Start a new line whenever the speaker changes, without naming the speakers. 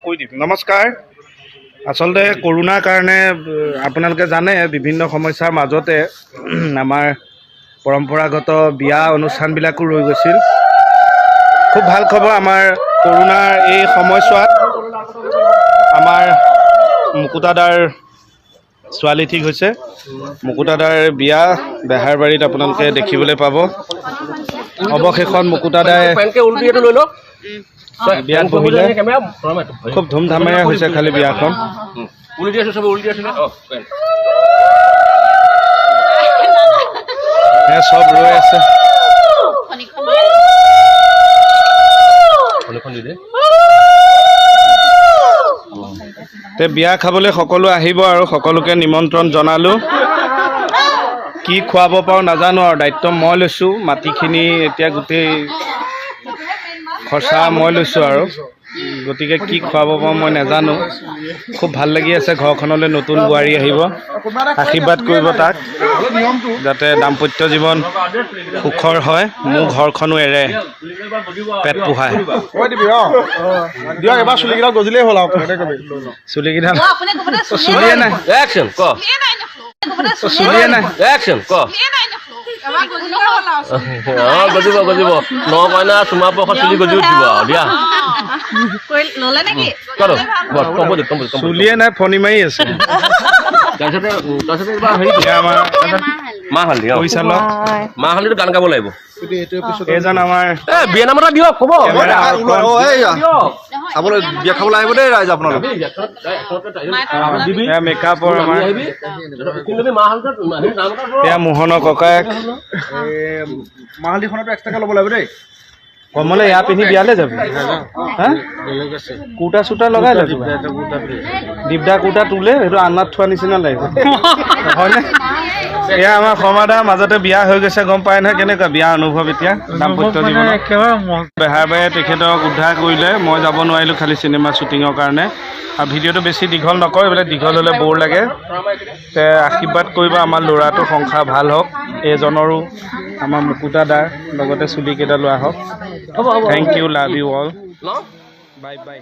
নমস্কাৰ। আচলতে কৰোনাৰ কাৰণে আপোনালোকে জানে বিভিন্ন সমস্যাৰ মাজতে আমাৰ পৰম্পৰাগত বিয়া অনুষ্ঠানবিলাকো ৰৈ গৈছিল। খুব ভাল খবৰ, আমাৰ কৰোনাৰ এই সময়ছোৱাত আমাৰ মুকুতাদাৰ ছোৱালী ঠিক হৈছে। মুকুতাদাৰ বিয়া বেহাৰবাৰীত আপোনালোকে দেখিবলৈ পাব। অৱশেষত মুকুতাদাই বিয়াত বহিলে। খুব ধুমধামেৰে হৈছে খালি বিয়াখন। চব ৰৈ আছে। বিয়া খাবলৈ সকলো আহিব আৰু সকলোকে নিমন্ত্ৰণ জনালোঁ। কি খুৱাব পাৰোঁ নাজানো আৰু, দায়িত্ব মই লৈছোঁ। মাটিখিনি এতিয়া গোটেই খৰচা মই লৈছোঁ আৰু, গতিকে কি খুৱাব পাৰোঁ মই নাজানো। খুব ভাল লাগি আছে, ঘৰখনলৈ নতুন বোৱাৰী আহিব। আশীৰ্বাদ কৰিব তাক, যাতে দাম্পত্য জীৱন সুখৰ হয়, মোৰ ঘৰখনো এৰে, পেট পোহায়। চুলিকেইটা গজিলেই হ'ল আৰু, চুলিকেইটা চুলিয়ে নাই, চুলিয়ে নাই।
গজিব 9 মইনা চুমা পৰশ চুলি গজি উঠিব আৰু দিয়া।
চুলিয়ে নাই, ফণি মাৰি আছে।
মাহ হালধিটো গান গাব লাগিব।
এইজন আমাৰ
বিয়া নাম এটা দিয়ক, ক'ব
চাবলৈ বিয়া খাবলৈ আহিব দেই ৰাইজ আপোনালোক।
মেকআপৰ আমাৰ এয়া মোহনৰ ককায়েক।
মাহালিখনতো এক্সট্ৰাকৈ ল'ব লাগিব দেই।
কমলে এয়া পিন্ধি বিয়ালৈ যাবি? কুৰ্তা চুৰ্তা লগাই ল'বি। দিবদা কুৰ্তা তোলে, সেইটো আন্নাত থোৱা নিচিনা লাগিব, হয়নে? এয়া আমাৰ শৰ্মাদাৰ মাজতে বিয়া হৈ গৈছে, গম পায় নহয় কেনেকুৱা বিয়া অনুভৱ এতিয়া দাম্পত্য জীৱনত। বেহাৰবাৰীয়ে তেখেতক উদ্ধাৰ কৰিলে। মই যাব নোৱাৰিলোঁ খালি চিনেমা শ্বুটিঙৰ কাৰণে। আৰু ভিডিঅ'টো বেছি দীঘল নকৰোঁ, এইবিলাক দীঘল হ'লে বৰ লাগে। আশীৰ্বাদ কৰিব আমাৰ ল'ৰাটো সংসাৰ ভাল হওক। এইজনৰো আমাৰ মুকুতাদাৰ লগতে চুলি কেইটা লোৱা হওক। Thank you, love you all, bye by.